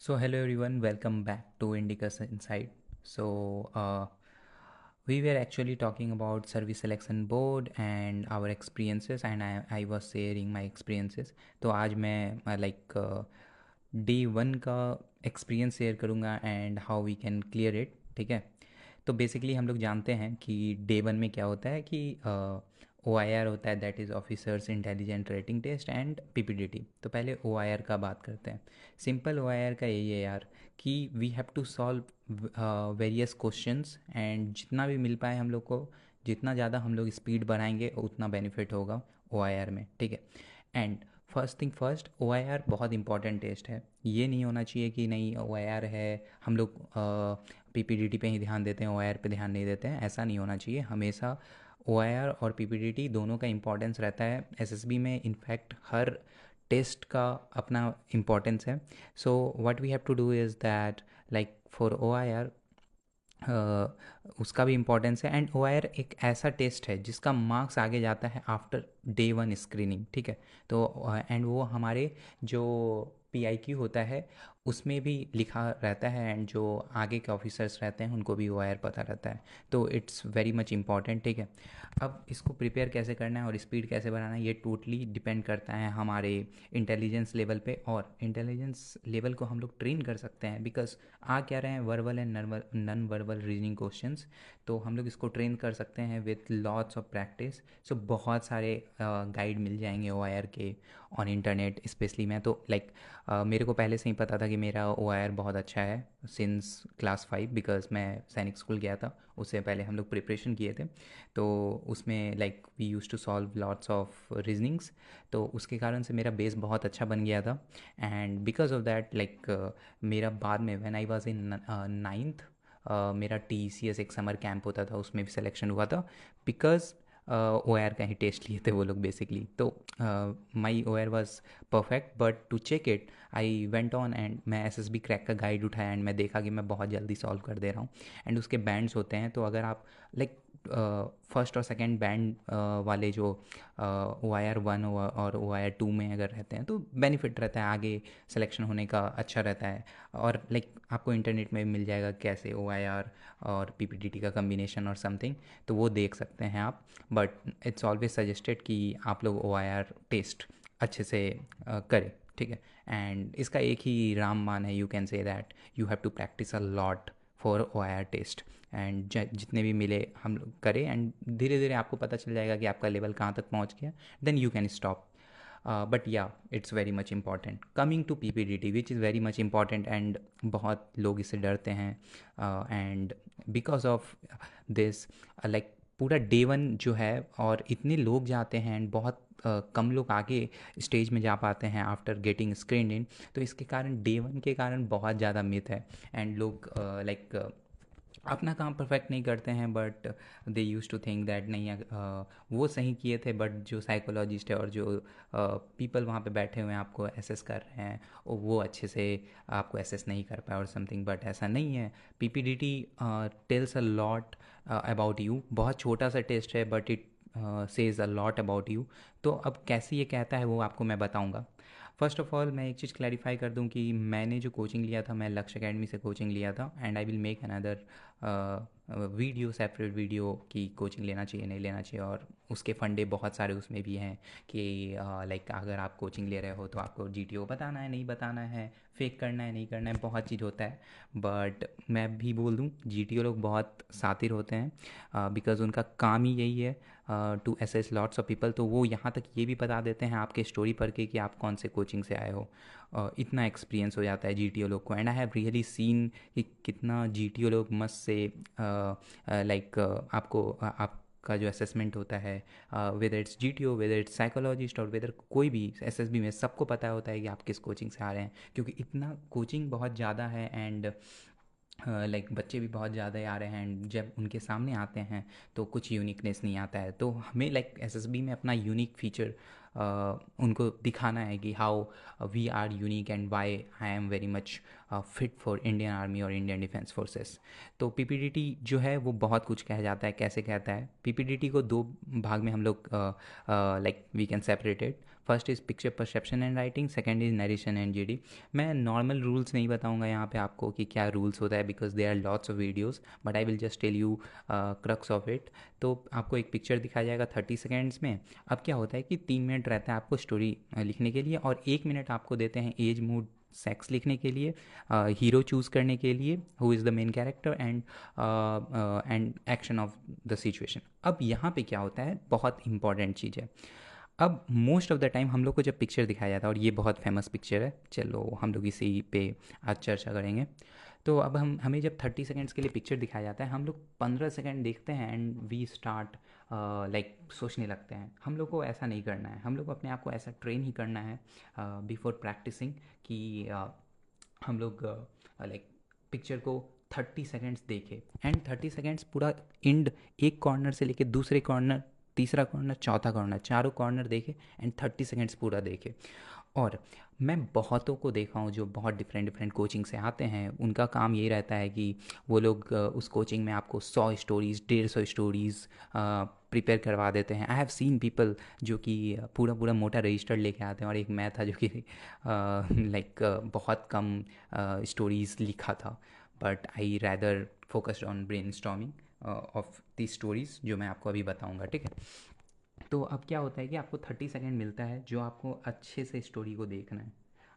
So hello everyone, welcome back to Indicus Insight. So we were actually talking about service selection board and our experiences, and I was sharing my experiences. तो आज मैं day one का experience share करूँगा and how we can clear it. ठीक है। तो basically हम लोग जानते हैं कि डे वन में क्या होता है कि ओ आई आर होता है, that is officers intelligent rating test and P P D T. तो पहले ओ आई आर का बात करते हैं। सिंपल ओ आई आर का यही है यार कि we have to solve various questions and जितना भी मिल पाए हम लोग को, जितना ज़्यादा हम लोग स्पीड बढ़ाएंगे उतना बेनिफिट होगा ओ आई आर में। ठीक है। And first thing first, O I R बहुत इंपॉर्टेंट टेस्ट है। ये नहीं होना चाहिए कि नहीं ओ आई आर है, हम लोग पी पी डी टी पे ही ध्यान देते हैं, ओ आई आर पे ध्यान नहीं देते हैं। ऐसा नहीं होना चाहिए। हमेशा ओ आई आर और पी पी डी टी दोनों का इंपॉर्टेंस रहता है एस एस बी में। इनफैक्ट हर टेस्ट का अपना इम्पोर्टेंस है। So what we have to do is that like for O I R उसका भी इम्पोर्टेंस है। एंड ओ आई आर एक ऐसा टेस्ट है जिसका मार्क्स आगे जाता है आफ्टर डे वन स्क्रीनिंग। ठीक है। तो एंड वो हमारे जो पी आई क्यू होता है उसमें भी लिखा रहता है, एंड जो आगे के ऑफिसर्स रहते हैं उनको भी ओ आई आर पता रहता है। तो इट्स वेरी मच इम्पॉर्टेंट। ठीक है। अब इसको प्रिपेयर कैसे करना है और स्पीड कैसे बढ़ाना है, ये टोटली डिपेंड करता है हमारे इंटेलिजेंस लेवल पे। और इंटेलिजेंस लेवल को हम लोग ट्रेन कर सकते हैं बिकॉज आ क्या रहे हैं, verbal and non verbal reasoning questions. तो हम लोग इसको ट्रेन कर सकते हैं विथ लॉट्स ऑफ प्रैक्टिस। सो बहुत सारे गाइड मिल जाएंगे ओ आई आर के ऑन इंटरनेट। स्पेशली मैं तो मेरे को पहले से ही पता था कि मेरा ओ आई आर बहुत अच्छा है सिंस क्लास 5, बिकॉज मैं सैनिक स्कूल गया था। उससे पहले हम लोग प्रिपरेशन किए थे। तो उसमें we use to solve lots of reasonings. तो उसके कारण से मेरा बेस बहुत अच्छा बन गया था। एंड बिकॉज ऑफ दैट मेरा बाद में when I was in ninth मेरा टी सी एस एक समर कैंप होता था, उसमें भी सिलेक्शन हुआ था बिकॉज ओ आर का ही टेस्ट लिए थे वो लोग बेसिकली। तो my O R was perfect, but to check it I went on and मैं एस एस बी क्रैक का गाइड उठाया एंड मैं देखा कि मैं बहुत जल्दी सॉल्व कर दे रहा हूँ। एंड उसके बैंड्स होते हैं, तो अगर आप लाइक फर्स्ट और सेकेंड बैंड वाले जो ओ आई आर वन और ओ आई आर टू में अगर रहते हैं तो बेनिफिट रहता है, आगे सिलेक्शन होने का अच्छा रहता है। और आपको इंटरनेट में भी मिल जाएगा कैसे ओ आई आर और पी पी टी टी का कम्बिनेशन और समथिंग, तो वो देख सकते हैं आप। बट इट्स ऑलवेज सजेस्टेड कि आप लोग ओ आई आर टेस्ट अच्छे से करें। ठीक है। एंड इसका एक ही रामबाण है, you can say that you have to practice a lot for O I R test. And जितने भी मिले हम लोग करें, एंड धीरे धीरे आपको पता चल जाएगा कि आपका लेवल कहाँ तक पहुँच गया, then you can stop. But yeah it's very much important coming to P P D T which is very much important. And बहुत लोग इससे डरते हैं एंड बिकॉज ऑफ दिस पूरा डे वन जो है और इतने लोग जाते हैं एंड बहुत कम लोग आगे स्टेज में जा पाते हैं आफ्टर गेटिंग स्क्रीन इन। तो इसके कारण डे वन के कारण बहुत ज़्यादा मिथ है। एंड लोग अपना काम परफेक्ट नहीं करते हैं, but they use to think that नहीं वो सही किए थे, बट जो साइकोलॉजिस्ट है और जो पीपल वहाँ पे बैठे हुए हैं आपको एसेस कर रहे हैं वो अच्छे से आपको एसेस नहीं कर पाए और समथिंग। बट ऐसा नहीं है। P P D T tales a lot about you. बहुत छोटा सा टेस्ट है but it says a lot about you. तो अब कैसे ये कहता है वो आपको मैं बताऊँगा। फर्स्ट ऑफ ऑल मैं एक चीज़ क्लैरिफाई कर दूं कि मैंने जो कोचिंग लिया था, मैं लक्ष्य अकेडमी से कोचिंग लिया था। And I will make another video, separate video की कोचिंग लेना चाहिए नहीं लेना चाहिए, और उसके फंडे बहुत सारे उसमें भी हैं कि अगर आप कोचिंग ले रहे हो तो आपको जी टी ओ बताना है नहीं बताना है, फेक करना है नहीं करना है, बहुत चीज़ होता है। बट मैं भी बोल दूं जी टी ओ लोग बहुत शातिर होते हैं बिकॉज़ उनका काम ही यही है to assess lots of people. तो वो यहाँ तक ये भी बता देते हैं आपके स्टोरी पर के कि आप कौन से कोचिंग से आए हो। इतना एक्सपीरियंस हो जाता है जी टी ओ लोग को। And I have really seen कि कितना जी टी ओ लोग मस्त से आपको आपका जो असेसमेंट होता है, whether it's G T O, whether it's psychologist, और वेदर कोई भी एस एस बी में, सबको पता होता है कि आप किस कोचिंग से आ रहे हैं, क्योंकि इतना कोचिंग बहुत ज़्यादा है। एंड बच्चे भी बहुत ज़्यादा आ रहे हैं एंड जब उनके सामने आते हैं तो कुछ यूनिकनेस नहीं आता है। तो हमें एस एस बी में अपना यूनिक फीचर उनको दिखाना है कि how we are unique and why I am very much fit for Indian army और इंडियन डिफेंस फोर्सेस। तो पी पी डी टी जो है वो बहुत कुछ कह जाता है। कैसे कहता है, पी पी डी टी को दो भाग में हम लोग we can separated. First is picture perception and writing, second is narration and G D. मैं नॉर्मल रूल्स नहीं बताऊंगा यहाँ पे आपको कि क्या रूल्स होता है, because there are lots of videos, but I will just tell you crux of it. तो आपको एक पिक्चर दिखाया जाएगा 30 सेकेंड्स में। अब क्या होता है कि 3 मिनट रहता है आपको स्टोरी लिखने के लिए, और 1 मिनट आपको देते हैं एज, मूड, सेक्स लिखने के लिए, हीरो चूज़ करने के लिए, who is the main character, and action of the situation. अब यहाँ पे क्या होता है, बहुत इंपॉर्टेंट चीज़ है। अब मोस्ट ऑफ द टाइम हम लोग को जब पिक्चर दिखाया जाता है, और ये बहुत फेमस पिक्चर है, चलो हम लोग इसी पे आज चर्चा करेंगे। तो अब हमें जब 30 सेकेंड्स के लिए पिक्चर दिखाया जाता है, हम लोग 15 सेकेंड देखते हैं एंड वी स्टार्ट लाइक सोचने लगते हैं। हम लोग को ऐसा नहीं करना है, हम लोग को अपने आप को ऐसा ट्रेन ही करना है बिफोर प्रैक्टिसिंग कि हम लोग लाइक पिक्चर को 30 सेकेंड्स देखें, एंड 30 सेकेंड्स पूरा इंड, एक कॉर्नर से लेके दूसरे कॉर्नर, तीसरा कॉर्नर, चौथा कॉर्नर, चारों कॉर्नर देखे एंड 30 सेकेंड्स पूरा देखे। और मैं बहुतों को देखा हूँ जो बहुत डिफरेंट डिफरेंट कोचिंग से आते हैं, उनका काम यही रहता है कि वो लोग उस कोचिंग में आपको 100 स्टोरीज़, 150 स्टोरीज़ प्रिपेयर करवा देते हैं। आई हैव सीन पीपल जो कि पूरा पूरा मोटा रजिस्टर लेके आते हैं, और एक मैं था जो कि लाइक बहुत कम स्टोरीज़ लिखा था, but I rather focused on brain storming of the stories, जो मैं आपको अभी बताऊँगा, ठीक है। तो अब क्या होता है कि आपको 30 सेकेंड मिलता है जो आपको अच्छे से स्टोरी को देखना है।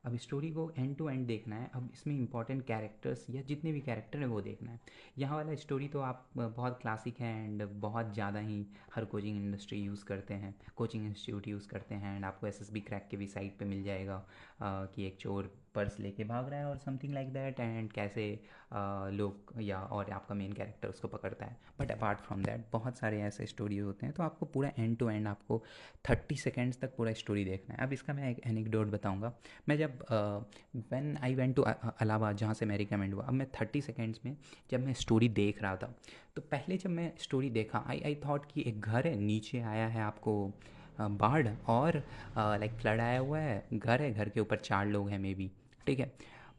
अब स्टोरी को एंड टू एंड देखना है। अब इसमें इंपॉर्टेंट कैरेक्टर्स या जितने भी कैरेक्टर हैं वो देखना है। यहाँ वाला स्टोरी तो आप बहुत क्लासिक है एंड बहुत ज़्यादा ही हर कोचिंग इंडस्ट्री यूज़ करते हैं, कोचिंग इंस्टीट्यूट यूज़ करते हैं, एंड आपको एसएसबी क्रैक के भी साइट पे मिल जाएगा कि एक चोर पर्स लेके भाग रहा है और समथिंग लाइक दैट, एंड कैसे लोग या और आपका मेन कैरेक्टर उसको पकड़ता है। बट अपार्ट फ्रॉम दैट बहुत सारे ऐसे स्टोरी होते हैं, तो आपको पूरा एंड टू एंड आपको 30 सेकेंड्स तक पूरा स्टोरी देखना है। अब इसका मैं एक एनेक्डोट बताऊंगा। मैं जब when I went to Allahabad, जहाँ से मैं रिकमेंड हुआ, अब मैं 30 सेकेंड्स में जब मैं स्टोरी देख रहा था, तो पहले जब मैं स्टोरी देखा, आई थॉट कि एक घर है, नीचे आया है आपको बाढ़, और लाइक फ्लड आया हुआ है, घर है, घर के ऊपर 4 लोग हैं मे बी, ठीक है।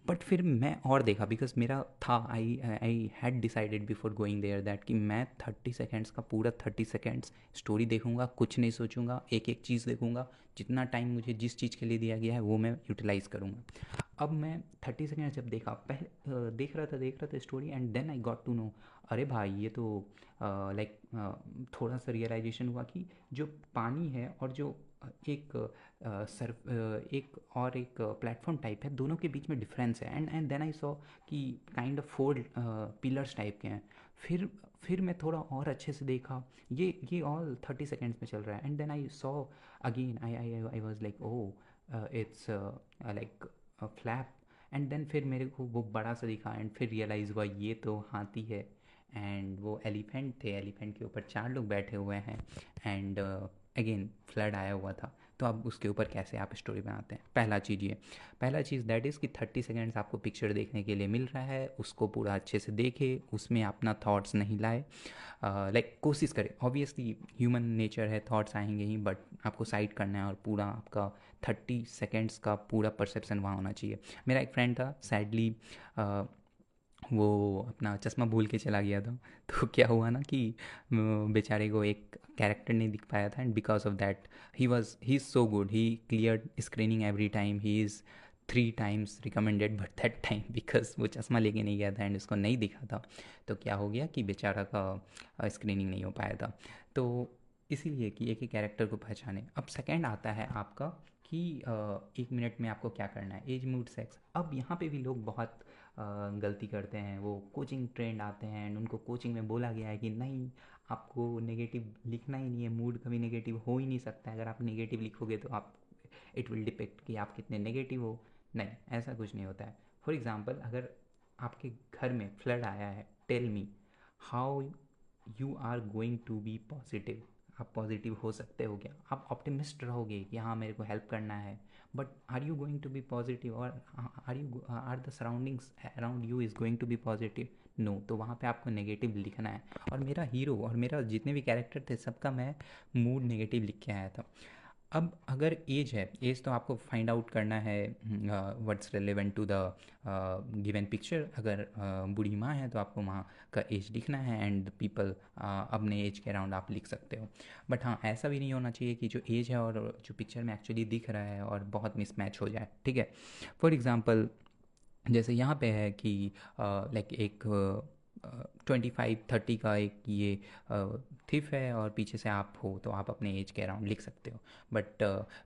बट फिर मैं और देखा, बिकॉज मेरा था, I had decided before going there that कि मैं 30 सेकेंड्स का पूरा 30 सेकेंड्स स्टोरी देखूंगा, कुछ नहीं सोचूंगा, एक एक चीज़ देखूंगा, जितना टाइम मुझे जिस चीज़ के लिए दिया गया है वो मैं यूटिलाइज़ करूँगा। अब मैं 30 सेकेंड जब देखा, पहले देख रहा था story, and then I got to know, अरे भाई ये तो लाइक थोड़ा सा रियलाइजेशन हुआ कि जो पानी है और जो एक एक प्लेटफॉर्म टाइप है, दोनों के बीच में डिफरेंस है। एंड देन आई सॉ कि काइंड ऑफ 4 पिलर्स टाइप के हैं। फिर मैं थोड़ा और अच्छे से देखा, ये ऑल 30 सेकेंड्स में चल रहा है, and then I saw again, I was like oh it's like flap. And then फिर मेरे को वो बड़ा सा दिखा, एंड फिर रियलाइज़ हुआ ये तो हाथी है, एंड वो एलिफेंट थे, एलिफेंट के ऊपर 4 लोग बैठे हुए हैं, एंड अगेन फ्लड आया हुआ था। तो अब उसके ऊपर कैसे आप स्टोरी बनाते हैं, पहला चीज़ दैट इज़ कि 30 सेकेंड्स आपको पिक्चर देखने के लिए मिल रहा है, उसको पूरा अच्छे से देखे, उसमें अपना थॉट्स नहीं लाए, लाइक कोशिश करें। ऑब्वियसली ह्यूमन नेचर है, थॉट्स आएंगे ही, बट आपको साइड करना है और पूरा आपका 30 सेकेंड्स का पूरा परसेप्शन वहाँ होना चाहिए। मेरा एक फ्रेंड था, सैडली वो अपना चश्मा भूल के चला गया था। तो क्या हुआ ना कि बेचारे को एक कैरेक्टर नहीं दिख पाया था, and because of that he is so good, he clear screening every time, he is 3 times recommended, but that time because वो चश्मा लेके नहीं गया था एंड उसको नहीं दिखा था, तो क्या हो गया कि बेचारा का स्क्रीनिंग नहीं हो पाया था। तो इसीलिए कि एक ही कैरेक्टर को पहचाने। अब सेकंड आता है आपका कि 1 मिनट में आपको क्या करना है, एज, मूड, सेक्स। अब यहाँ पे भी लोग बहुत गलती करते हैं। वो कोचिंग ट्रेंड आते हैं एंड उनको कोचिंग में बोला गया है कि नहीं, आपको नेगेटिव लिखना ही नहीं है, मूड कभी नेगेटिव हो ही नहीं सकता है, अगर आप नेगेटिव लिखोगे तो आप इट विल डिपेक्ट कि आप कितने नेगेटिव हो। नहीं, ऐसा कुछ नहीं होता है। फॉर एग्ज़ाम्पल, अगर आपके घर में फ्लड आया है, tell me how you are going to be positive. आप पॉजिटिव हो सकते हो क्या? आप ऑप्टिमिस्ट रहोगे कि हाँ मेरे को हेल्प करना है, but are you going to be positive, और are the surroundings around you is going to be positive? No. तो वहाँ पे आपको नेगेटिव लिखना है। और मेरा हीरो और मेरा जितने भी कैरेक्टर थे सबका मैं मूड नेगेटिव लिख के आया था। अब अगर एज है, एज तो आपको फाइंड आउट करना है what's relevant to the given picture. अगर बूढ़ी माँ है तो आपको माँ का एज लिखना है, एंड पीपल अपने एज के अराउंड आप लिख सकते हो। बट हाँ, ऐसा भी नहीं होना चाहिए कि जो एज है और जो पिक्चर में एक्चुअली दिख रहा है और बहुत मिसमैच हो जाए, ठीक है। फॉर एग्ज़ाम्पल, जैसे यहाँ पे है कि लाइक एक 25-30 का एक ये थिफ है और पीछे से आप हो, तो आप अपने एज के अराउंड लिख सकते हो। बट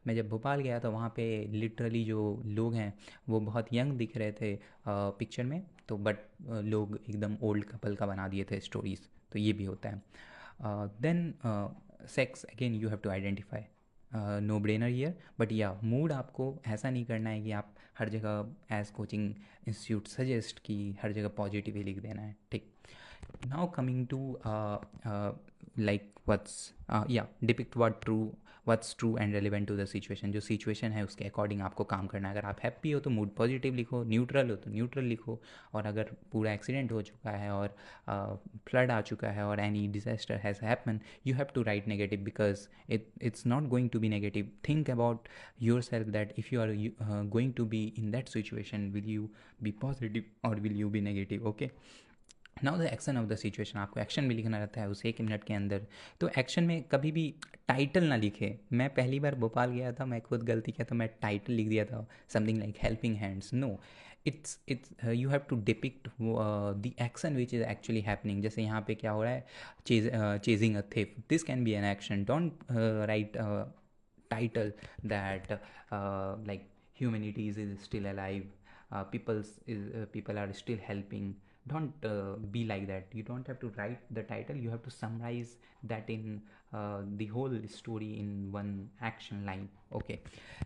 मैं जब भोपाल गया तो वहाँ पे लिटरली जो लोग हैं वो बहुत यंग दिख रहे थे पिक्चर में, तो बट लोग एकदम ओल्ड कपल का बना दिए थे स्टोरीज, तो ये भी होता है। Then sex, again you have to identify, no brainer year. But या मूड आपको ऐसा नहीं करना है कि आप हर जगह एज कोचिंग इंस्टीट्यूट सजेस्ट कि हर जगह पॉजिटिव ही लिख देना है, ठीक। Now coming to like what's yeah depict what's true and relevant to the situation. जो सिचुएशन है उसके अकॉर्डिंग आपको काम करना है। अगर आप हैप्पी हो तो मूड पॉजिटिव लिखो, न्यूट्रल हो तो न्यूट्रल लिखो, और अगर पूरा एक्सीडेंट हो चुका है और फ्लड आ चुका है और any disaster has happen, you have to write negative, because it's not going to be negative. Think about yourself, that if you are going to be in that situation, will you be positive or will you be negative? Okay, now the action of the situation. आपको action भी लिखना रहता है उस 1 minute के अंदर। तो action में कभी भी टाइटल ना लिखे। मैं पहली बार भोपाल गया था, मैं खुद गलती किया, तो मैं टाइटल लिख दिया था something like helping hands. No, it's you have to depict the action which is actually happening. जैसे यहाँ पे क्या हो रहा है, chasing a thief, this can be an action. Don't write title that like humanity is still alive, people are still helping. Don't be like that. You don't have to write the title, you have to summarize that in the whole story in one action line. Okay,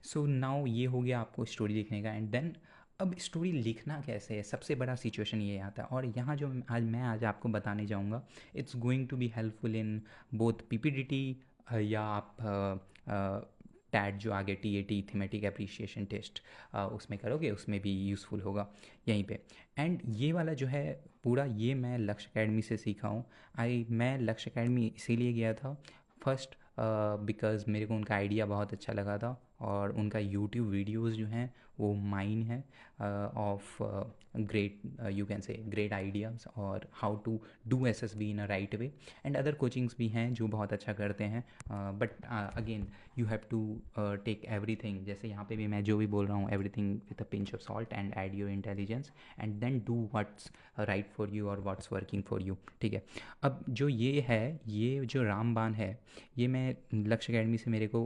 so now ये हो गया आपको story लिखने का। And then अब story लिखना कैसे है, सबसे बड़ा सिचुएशन ये आता है। और यहाँ जो आज आपको बताने जाऊँगा, it's going to be helpful in both P P D T, या आप टैट जो आगे टीएटी थीमेटिक एप्रिसिएशन टेस्ट उसमें करोगे, उसमें भी यूज़फुल होगा यहीं पे। एंड ये वाला जो है पूरा, ये मैं लक्ष्य एकेडमी से सीखा हूँ। मैं लक्ष्य एकेडमी इसीलिए गया था, फर्स्ट बिकॉज़ मेरे को उनका आइडिया बहुत अच्छा लगा था, और उनका यूट्यूब वीडियोज़ जो हैं वो माइन है of great, you can say great ideas, और how to do SSB in a right way. And other coachings भी हैं जो बहुत अच्छा करते हैं, but again you have to take everything, जैसे यहाँ पे भी मैं जो भी बोल रहा हूँ, everything with a pinch of salt and add your intelligence, and then do what's right for you और व्हाट्स वर्किंग फॉर यू, ठीक है। अब जो ये है, ये जो रामबाण है, ये मैं लक्ष्य अकेडमी से मेरे को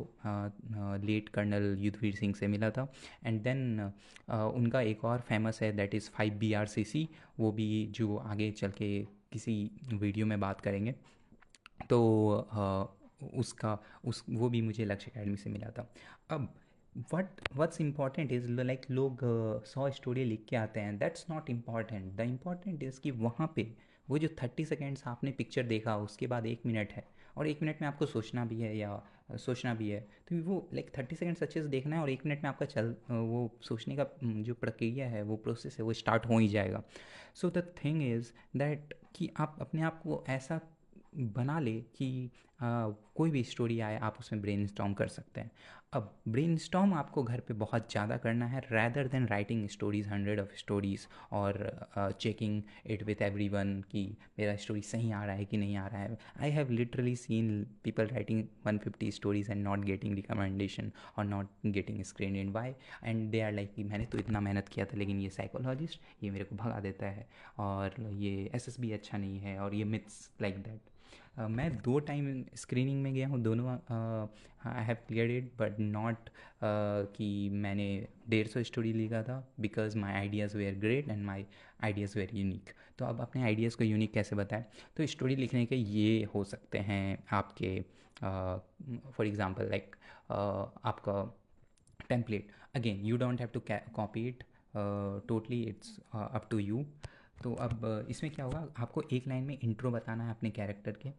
लेट कर्नल युद्धवीर सिंह से मिला था। एंड देन उनका एक और फेमस है, दैट इज़ 5BRCC, वो भी जो आगे चल के किसी वीडियो में बात करेंगे। तो उसका उस वो भी मुझे लक्ष्य अकेडमी से मिला था। अब व्हाट्स इम्पॉर्टेंट इज़ लाइक लोग 100 स्टोरी लिख के आते हैं, that's not important. The important is कि वहाँ पे वो जो 30 सेकेंड्स आपने पिक्चर देखा, उसके बाद 1 मिनट है, और 1 मिनट में आपको सोचना भी है या सोचना भी है, तो वो लाइक 30 सेकेंड्स अच्छे से देखना है, और 1 मिनट में आपका वो सोचने का जो प्रक्रिया है, वो प्रोसेस है, वो स्टार्ट हो ही जाएगा। So the thing is that कि आप अपने आप को ऐसा बना ले कि कोई भी स्टोरी आए आप उसमें ब्रेनस्टॉर्म कर सकते हैं। अब ब्रेनस्टॉर्म आपको घर पे बहुत ज़्यादा करना है, rather than writing stories, 100 of stories, और चेकिंग इट विथ एवरीवन कि मेरा स्टोरी सही आ रहा है कि नहीं आ रहा है। I have literally seen people writing 150 stories and not getting recommendation और not getting screen in why, and they are like कि मैंने तो इतना मेहनत किया था, लेकिन ये साइकोलॉजिस्ट ये मेरे को भगा देता है, और ये एसएसबी अच्छा नहीं है, और ये मिथ्स लाइक दैट। मैं 2 टाइम स्क्रीनिंग में गया हूँ, दोनों I have clear it, but not कि मैंने 150 स्टोरी लिखा था, because my ideas were great and my ideas were unique. तो अब अपने आइडियाज़ को यूनिक कैसे बताएं, तो स्टोरी लिखने के ये हो सकते हैं आपके, फॉर एग्ज़ाम्पल लाइक आपका template, again you don't have to copy it totally, it's up to you. तो अब इसमें क्या होगा, आपको एक लाइन में इंट्रो बताना है अपने कैरेक्टर के,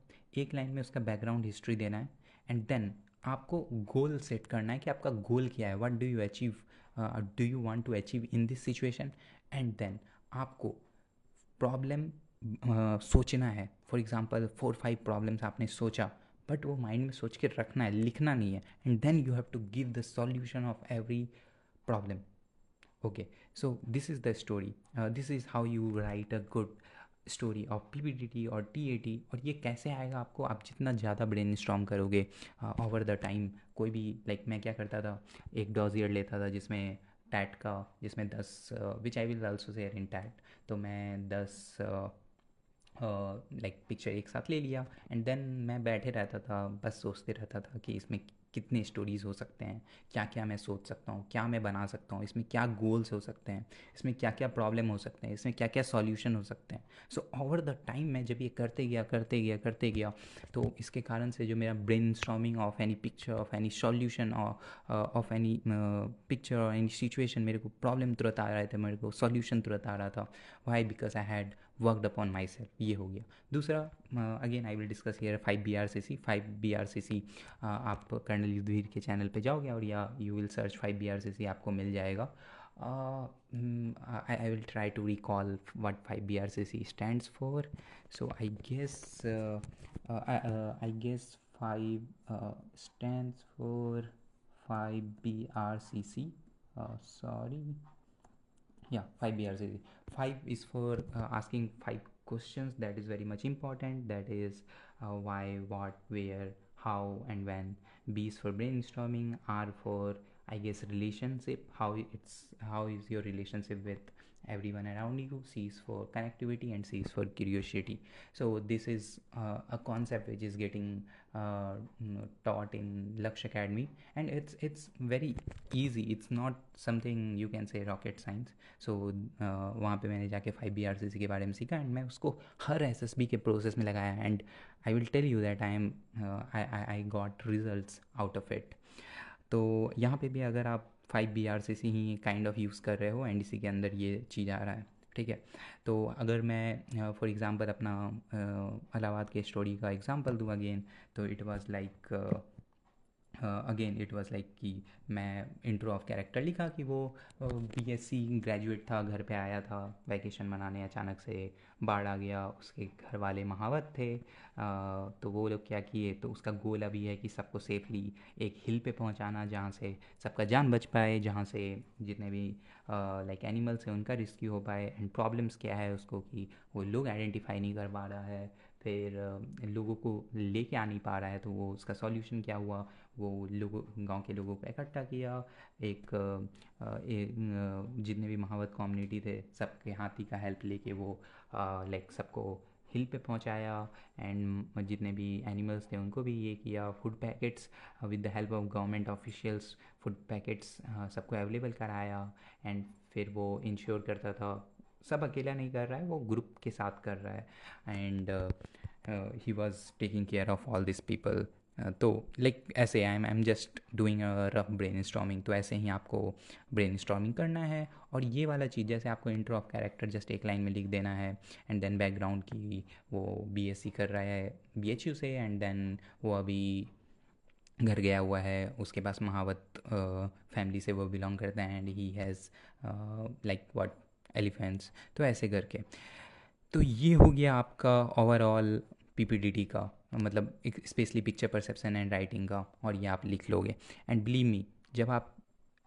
एक लाइन में उसका बैकग्राउंड हिस्ट्री देना है, एंड देन आपको गोल सेट करना है कि आपका गोल क्या है, what do you achieve, do you want to achieve in this situation. And then आपको प्रॉब्लम सोचना है, फॉर एग्जांपल 4-5 प्रॉब्लम्स आपने सोचा बट वो माइंड में सोच के रखना है, लिखना नहीं है. And then you have to give the solution of every problem. Okay, so this is the story. This is how you write a good story of PPTT और टीएटी. और ये कैसे आएगा आपको? आप जितना ज़्यादा ब्रेन स्टॉर्म करोगे ओवर द टाइम. कोई भी मैं क्या करता था, एक डॉजियर लेता था जिसमें टैट का, जिसमें 10 which I will also share in TAT. तो मैं 10 पिक्चर एक साथ ले लिया. एंड देन मैं बैठे रहता था, बस सोचते रहता था कि इसमें कितने स्टोरीज़ हो सकते हैं, क्या क्या मैं सोच सकता हूँ, क्या मैं बना सकता हूँ, इसमें क्या गोल्स हो सकते हैं, इसमें क्या क्या प्रॉब्लम हो सकते हैं, इसमें क्या क्या सॉल्यूशन हो सकते हैं. सो ओवर द टाइम मैं जब ये करते गया तो इसके कारण से जो मेरा brain storming of any picture, of any solution, of any picture और एनी सिचुएशन, मेरे को प्रॉब्लम तुरंत आ रहे थे, मेरे को सॉल्यूशन तुरंत आ रहा था. Why? Because I had worked upon myself. ये हो गया. दूसरा, again I will discuss here 5 BRCC. 5 BRCC आप कर्नल युद्धवीर के चैनल पे जाओगे और या यू विल सर्च 5 BRCC, आपको मिल जाएगा. I will try to recall what 5 BRCC stands for. So I guess 5 stands for 5 BRCC. Sorry. Yeah, 5 BRCC. 5 is for asking 5 questions. That is very much important. That is why, what, where, how, and when. B is for brainstorming. R for, I guess, relationship. How is your relationship with everyone around you. C is for connectivity, and C is for curiosity. So this is a concept which is getting taught in Laksh Academy, and it's very easy. It's not something you can say rocket science. सो वहाँ पे मैंने जाके 5 BRCC के बारे में सीखा. And मैं उसको हर SSB के प्रोसेस में लगाया. And I will tell you that I got results out of it. तो यहाँ पे भी अगर आप 5 BRCC ही काइंड ऑफ यूज़ कर रहे हो, NDC के अंदर ये चीज़ आ रहा है, ठीक है. तो अगर मैं फॉर एग्ज़ाम्पल अपना इलाहाबाद के स्टोरी का एग्ज़ाम्पल दूँ अगेन, तो it was like again it was like कि मैं इंट्रो ऑफ कैरेक्टर लिखा कि वो BSc ग्रेजुएट था, घर पे आया था वैकेशन मनाने, अचानक से बाढ़ आ गया. उसके घर वाले महावत थे. तो वो लोग क्या किए, तो उसका गोल अभी है कि सबको सेफली एक हिल पे पहुंचाना जहाँ से सबका जान बच पाए, जहाँ से जितने भी एनिमल्स हैं उनका रेस्क्यू हो पाए. एंड प्रॉब्लम्स क्या है उसको कि वो लोग आइडेंटिफाई नहीं कर पा रहा है, फिर लोगों को लेके आ नहीं पा रहा है. तो वो उसका सॉल्यूशन क्या हुआ, वो लोगों, गांव के लोगों को इकट्ठा किया. जितने भी महावत कम्युनिटी थे सबके हाथी का हेल्प लेके वो सबको हिल पे पहुंचाया. एंड जितने भी एनिमल्स थे उनको भी ये किया. Food packets with the help of government officials, food packets सबको अवेलेबल कराया. एंड फिर वो इंश्योर करता था, सब अकेला नहीं कर रहा है, वो ग्रुप के साथ कर रहा है. And he was taking care of all this people. तो ऐसे I am just doing a rough brain storming. तो ऐसे ही आपको ब्रेन स्टॉर्मिंग करना है. और ये वाला चीज़ जैसे आपको इंट्रो ऑफ कैरेक्टर जस्ट एक लाइन में लिख देना है. एंड देन बैकग्राउंड की वो BSc कर रहा है BHU से. एंड देन वो अभी घर गया हुआ है, उसके पास महावत फैमिली से वो बिलोंग करता है. And he has what elephants. तो ऐसे करके, तो ये हो गया आपका ओवरऑल PPDT का, मतलब एक specially picture perception and writing का. और ये आप लिख लोगे. एंड बिलीव मी, जब आप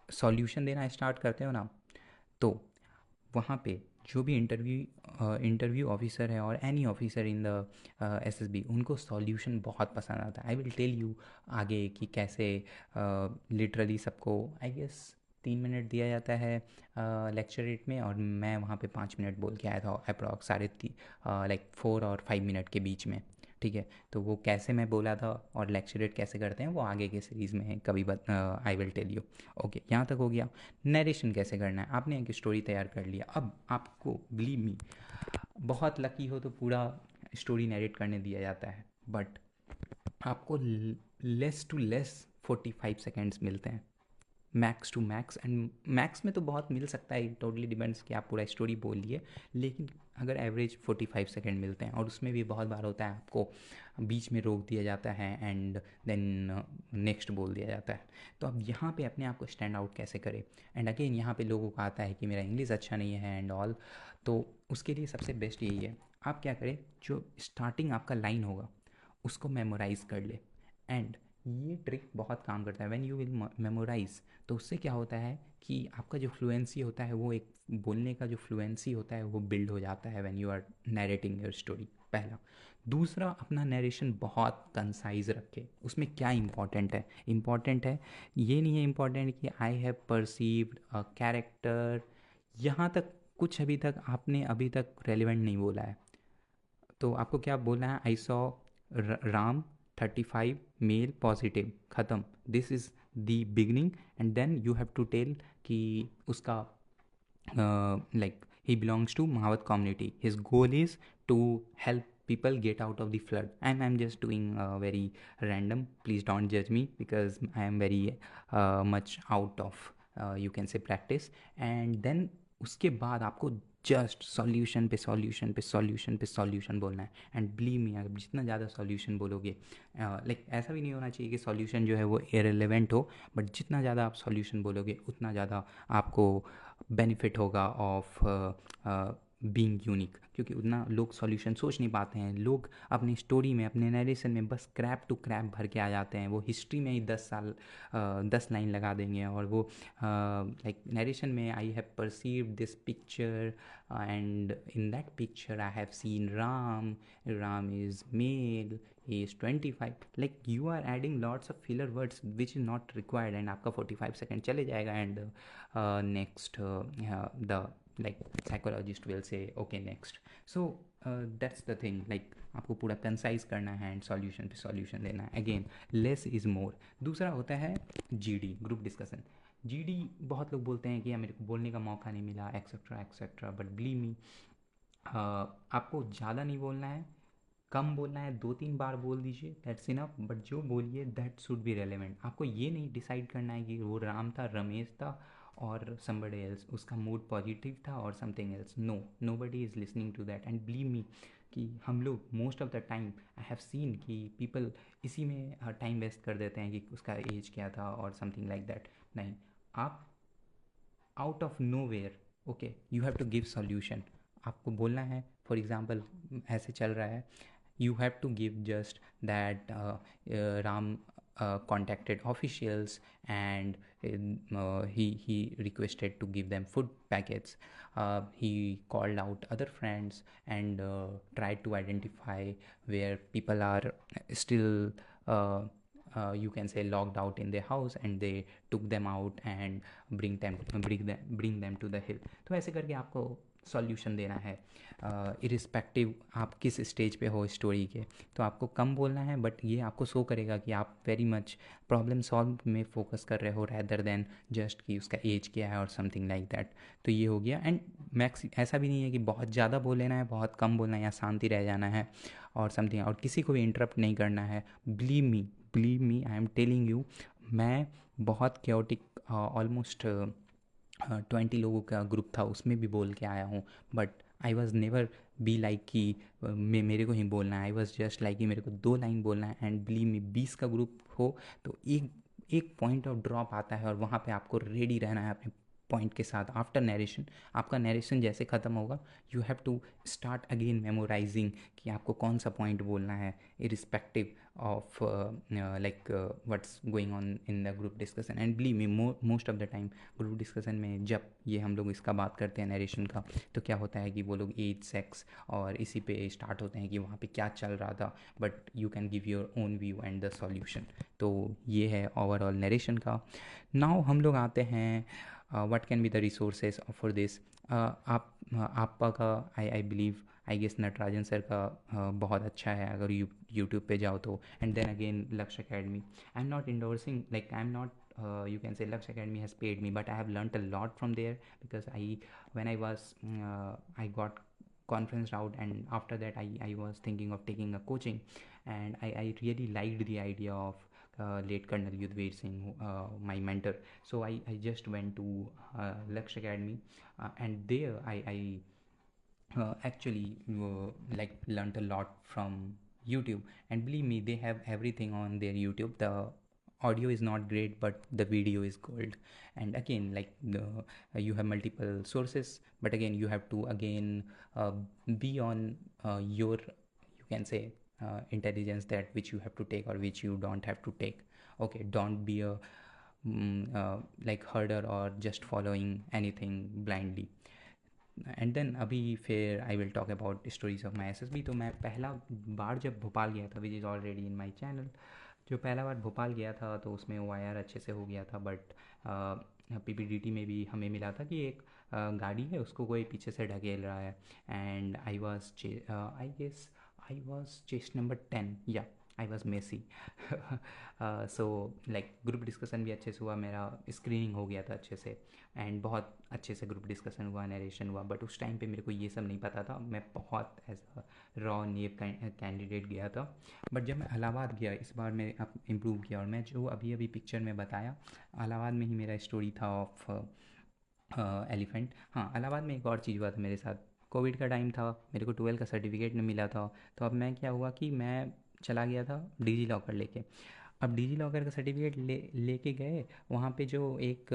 सॉल्यूशन देना स्टार्ट करते हो ना, तो वहाँ पे जो भी इंटरव्यू ऑफिसर है और any officer in the SSB, उनको सॉल्यूशन बहुत पसंद आता है. आई विल टेल यू आगे कि कैसे लिटरली सबको आई गेस 3 मिनट दिया जाता है लेक्चर रेट में, और मैं वहाँ पे 5 मिनट बोल के आया था अप्रॉक्स 4 और 5 मिनट के बीच में, ठीक है. तो वो कैसे मैं बोला था और लेक्चर रेट कैसे करते हैं वो आगे के सीरीज़ में है, कभी I will tell you. Okay, यहाँ तक हो गया. नरेशन कैसे करना है, आपने एक स्टोरी तैयार कर लिया. अब आपको बिलीव मी, बहुत लकी हो तो पूरा स्टोरी नरेट करने दिया जाता है, बट आपको लेस टू लेस 45 सेकेंड्स मिलते हैं, max to max. And max में तो बहुत मिल सकता है, टोटली डिपेंड्स कि आप पूरा स्टोरी बोलिए. लेकिन अगर एवरेज 45 सेकेंड मिलते हैं, और उसमें भी बहुत बार होता है आपको बीच में रोक दिया जाता है एंड देन नेक्स्ट बोल दिया जाता है. तो अब यहाँ पे अपने आप को स्टैंड आउट कैसे करें. एंड अगेन यहाँ पे लोगों को आता है कि मेरा इंग्लिश अच्छा नहीं है एंड ऑल. तो उसके लिए सबसे बेस्ट यही है, आप क्या करें, जो स्टार्टिंग आपका लाइन होगा उसको मेमोराइज़ कर ले. एंड ये ट्रिक बहुत काम करता है व्हेन यू विल मेमोराइज। तो उससे क्या होता है कि आपका जो फ्लुएंसी होता है वो एक बोलने का जो फ्लुएंसी होता है वो बिल्ड हो जाता है when you are narrating your story, पहला। दूसरा, अपना नरेशन बहुत कंसाइज रखे। उसमें क्या इंपॉर्टेंट है? इंपॉर्टेंट है, ये नहीं है इंपॉर्टेंट कि आई हैव परसीव्ड अ कैरेक्टर, यहाँ तक कुछ अभी तक रेलिवेंट नहीं बोला है। तो आपको क्या बोलना है? I saw Ram 35 male positive, ख़त्म। This is the beginning. And then you have to tell कि उसका like he belongs to Mahavat community, his goal is to help people get out of the flood. And I'm just doing very random, please don't judge me because I am very much out of you can say practice. And then उसके बाद आपको just solution पे solution पे solution पे solution बोलना है। And believe मी, अगर जितना ज़्यादा सॉल्यूशन बोलोगे, लाइक ऐसा भी नहीं होना चाहिए कि सॉल्यूशन जो है वो इरेलीवेंट हो, बट जितना ज़्यादा आप सॉल्यूशन बोलोगे उतना ज़्यादा आपको बेनिफिट होगा ऑफ बीइंग यूनिक। क्योंकि उतना लोग सॉल्यूशन सोच नहीं पाते हैं। लोग अपनी स्टोरी में, अपने नरेशन में बस क्रैप टू क्रैप भर के आ जाते हैं। वो हिस्ट्री में ही 10 लाइन लगा देंगे और वो लाइक नरेशन में I have perceived this picture and in that picture I have seen Ram, Ram is male, he is 25, like you are adding lots of filler words which is not required and आपका 45 second चले जाएगा। And next the like psychologist will say okay next. So that's the thing, like आपको पूरा concise करना है and solution पे solution देना है। Again less is more. दूसरा होता है जीडी, ग्रुप डिस्कशन। जीडी बहुत लोग बोलते हैं कि मेरे को बोलने का मौका नहीं मिला etcetera etcetera, but believe me, आपको ज़्यादा नहीं बोलना है, कम बोलना है, 2-3 बार बोल दीजिए, दैट्स इनफ। बट जो बोलिए दैट शुड बी रेलेवेंट। आपको ये नहीं डिसाइड करना है कि वो राम था, रमेश था और समबडी एल्स, उसका मूड पॉजिटिव था और something else. No, nobody is listening to that. And believe me कि हम लोग most of the time I have seen कि पीपल इसी में टाइम वेस्ट कर देते हैं कि उसका एज क्या था और समथिंग लाइक दैट। नहीं, आप out of nowhere, okay, you have to give solution. आपको बोलना है, फॉर एग्जाम्पल ऐसे चल रहा है, you have to give just that Ram contacted officials and he requested to give them food packets. He called out other friends and tried to identify where people are still you can say locked out in their house, and they took them out and bring them to the hill. तो ऐसे करके आपको solution देना है, irrespective आप किस stage पे हो स्टोरी के। तो आपको कम बोलना है, बट ये आपको शो करेगा कि आप वेरी मच प्रॉब्लम सॉल्व में फोकस कर रहे हो रैदर देन जस्ट कि उसका एज क्या है और समथिंग लाइक दैट। तो ये हो गया। एंड मैक्स ऐसा भी नहीं है कि बहुत ज़्यादा बोल लेना है, बहुत कम बोलना है, या शांति रह जाना है और समथिंग, और किसी को भी इंटरप्ट नहीं करना है। Believe me I am telling you, मैं बहुत क्योटिक ऑलमोस्ट 20 लोगों का ग्रुप था, उसमें भी बोल के आया हूँ। But I was never be like कि मेरे को ही बोलना है। आई वॉज जस्ट लाइक कि मेरे को 2 लाइन बोलना है। एंड बिलीव मी, 20 का ग्रुप हो तो एक पॉइंट ऑफ ड्रॉप आता है और वहाँ पे आपको रेडी रहना है अपने पॉइंट के साथ। आफ्टर नरेशन, आपका नरेशन जैसे ख़त्म होगा, you have to start again memorising कि आपको कौन सा पॉइंट बोलना है, irrespective of like what's going on in the group discussion. And believe me, most of the time group discussion में जब ये हम लोग इसका बात करते हैं नरेशन का, तो क्या होता है कि वो लोग एज, सेक्स और इसी पे स्टार्ट होते हैं कि वहाँ पे क्या चल रहा था, but you can give your own view and the solution. तो ये है ओवरऑल नरेशन का। नाउ हम लोग आते हैं what can be the resources for this. आपका का I believe, I guess Natarajan sir का बहुत अच्छा है अगर यूट्यूब पे जाओ तो। And then again Lakshya academy, I am not endorsing, like I am not you can say Laksh Academy has paid me, but I have learnt a lot from there because when I was I got conferenced out, and after that I was thinking of taking a coaching, and I really liked the idea of late Colonel Yudhvir Singh, my mentor. So I just went to Laksh Academy, and there I actually like learnt a lot from YouTube. And believe me, they have everything on their YouTube. The audio is not great, but the video is gold. And again, like you have multiple sources, but again you have to again be on your, you can say, intelligence that which you have to take or which you don't have to take. Okay, don't be a like herder or just following anything blindly. And then अभी फिर I will talk about stories of my S. तो मैं पहला बार जब भोपाल गया था, which is already in my channel, जो पहला बार भोपाल गया था तो उसमें ओ आई आर अच्छे से हो गया था, but P P D T में भी हमें मिला था कि एक गाड़ी है उसको कोई पीछे से ढकेल रहा है, and I was chest number 10, या I was messy. So like group discussion भी अच्छे से हुआ, मेरा स्क्रीनिंग हो गया था अच्छे से, एंड बहुत अच्छे से ग्रुप डिस्कशन हुआ, नरेशन हुआ, बट उस टाइम पे मेरे को ये सब नहीं पता था, मैं बहुत as a raw naive candidate गया था। बट जब मैं इलाहाबाद गया इस बार मैं अब इम्प्रूव किया, और मैं जो अभी अभी पिक्चर में बताया इलाहाबाद में ही मेरा स्टोरी था ऑफ एलिफेंट। हाँ, इलाहाबाद में एक और चीज़ हुआ था मेरे साथ। कोविड का टाइम था, मेरे को 12 का सर्टिफिकेट नहीं मिला था, तो अब मैं क्या हुआ कि मैं चला गया था डिजी लॉकर लेके। अब डिजी लॉकर का सर्टिफिकेट लेके गए, वहाँ पे जो एक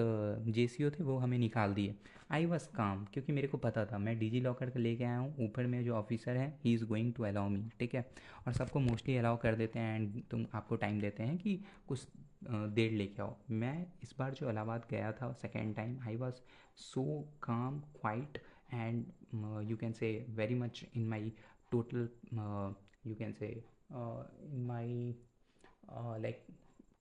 जे सी ओ थे वो हमें निकाल दिए। आई वॉज काम, क्योंकि मेरे को पता था मैं डिजी लॉकर का लेके आया हूँ, ऊपर में जो ऑफिसर है he is going to allow me, ठीक है। और सबको मोस्टली अलाउ कर देते हैं, एंड तुम आपको टाइम देते हैं कि कुछ देर लेके आओ। मैं इस बार जो इलाहाबाद गया था second time, I was so calm, quiet, and you can say very much in my total, you can say in my like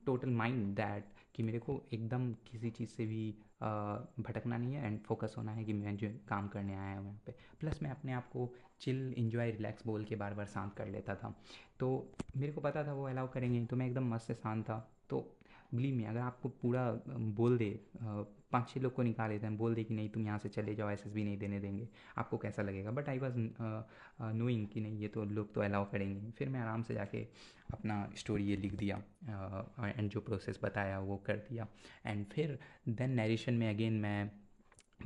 total mind that कि मेरे को एकदम किसी चीज़ से भी भटकना नहीं है, एंड फोकस होना है कि मैं जो काम करने आया हूँ यहाँ पे। प्लस मैं अपने आप को चिल, इंजॉय, रिलैक्स बोल के बार बार शांत कर लेता था, तो मेरे को पता था वो अलाउ करेंगे, तो मैं एकदम मस्त से शांत था। तो बिलीव मी, अगर आपको पूरा बोल दे, 5-6 लोग को निकाल देते हैं, बोल दे कि नहीं तुम यहाँ से चले जाओ, एस एस बी नहीं देने देंगे, आपको कैसा लगेगा? बट आई वॉज नोइंग कि नहीं, ये तो लोग तो अलाउ करेंगे। फिर मैं आराम से जाके अपना स्टोरी ये लिख दिया, एंड जो प्रोसेस बताया वो कर दिया। एंड फिर देन नरेशन में अगेन मैं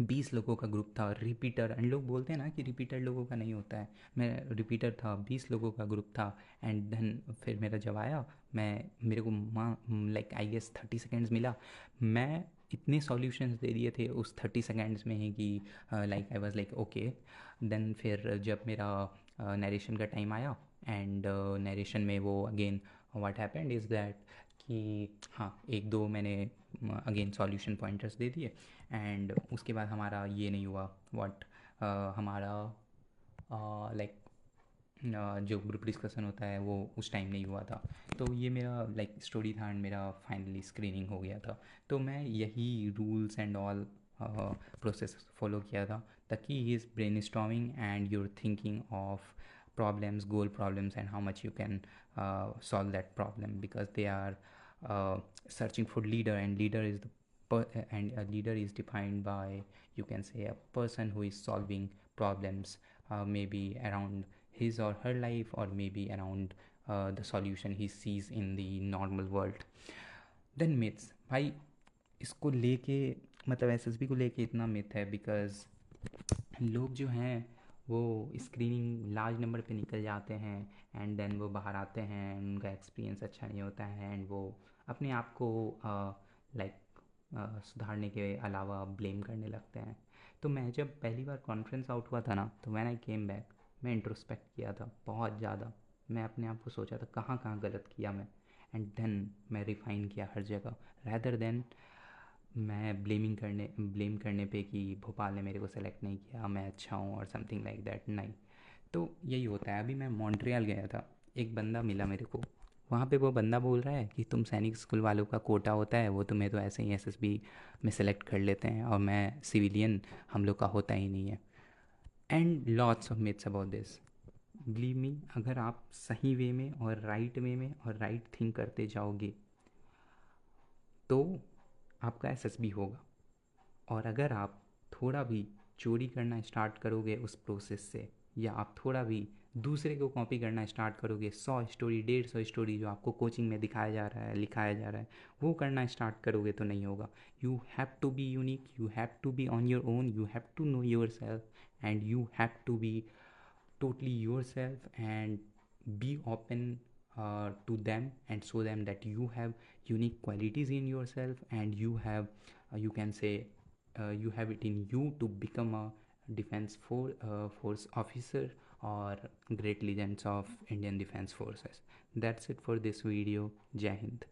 20 लोगों का ग्रुप था, रिपीटर, एंड लोग बोलते हैं ना कि रिपीटर लोगों का नहीं होता है, मैं रिपीटर था, 20 लोगों का ग्रुप था। एंड देन फिर मेरा जब आया, मेरे को लाइक आई गेस 30 सेकेंड्स मिला। मैं इतने सॉल्यूशंस दे दिए थे उस 30 सेकेंड्स में ही कि like I was like okay. Then फिर जब मेरा नरेशन का टाइम आया, एंड नरेशन में वो again what happened is that कि हाँ, एक दो मैंने अगेन सॉल्यूशन पॉइंटर्स दे दिए, एंड उसके बाद हमारा ये नहीं हुआ व्हाट, हमारा लाइक जो ग्रुप डिस्कशन होता है वो उस टाइम नहीं हुआ था। तो ये मेरा लाइक स्टोरी था, एंड मेरा फाइनली स्क्रीनिंग हो गया था। तो मैं यही rules and all process follow किया था, ताकि he is brain storming and you're thinking of problems, goal problems, and how much you can solve that problem, because they are searching for leader, and leader is and a leader is defined by, you can say, a person who is solving problems, maybe around his or her life, or maybe around the solution he sees in the normal world. Then myths, भाई इसको लेके, मतलब SSB को लेके इतना myth है, because लोग जो हैं वो स्क्रीनिंग लार्ज नंबर पे निकल जाते हैं, एंड देन वो बाहर आते हैं, उनका एक्सपीरियंस अच्छा नहीं होता है, एंड वो अपने आप को लाइक सुधारने के अलावा ब्लेम करने लगते हैं। तो मैं जब पहली बार कॉन्फ्रेंस आउट हुआ था ना, तो व्हेन आई केम बैक, मैं इंट्रोस्पेक्ट किया था बहुत ज़्यादा। मैं अपने आप को सोचा था कहाँ कहाँ गलत किया मैं, एंड देन मैं रिफ़ाइन किया हर जगह, रैदर देन मैं ब्लेम करने पे कि भोपाल ने मेरे को सेलेक्ट नहीं किया, मैं अच्छा हूँ और समथिंग लाइक दैट, नहीं। तो यही होता है। अभी मैं मॉन्ट्रियल गया था, एक बंदा मिला मेरे को, वहाँ पे वो बंदा बोल रहा है कि तुम सैनिक स्कूल वालों का कोटा होता है, वो तुम्हें तो ऐसे ही एसएसबी में सेलेक्ट कर लेते हैं, और मैं सिविलियन, हम लोग का होता ही नहीं है। And lots of myths about this. Believe me, अगर आप सही वे में और राइट वे में और राइट थिंक करते जाओगे तो आपका एसएसबी होगा। और अगर आप थोड़ा भी चोरी करना स्टार्ट करोगे उस प्रोसेस से, या आप थोड़ा भी दूसरे को कॉपी करना स्टार्ट करोगे, 100 स्टोरी 150 स्टोरी जो आपको कोचिंग में दिखाया जा रहा है, लिखाया जा रहा है, वो करना स्टार्ट करोगे तो नहीं होगा। You have to be unique, you have to be on your own, you have to know yourself, and you have to be totally yourself, and be open to them, and show them that you have unique qualities in yourself, and you have you can say you have it in you to become a force officer, और great legends of Indian defence forces. That's it for this video. जय हिंद।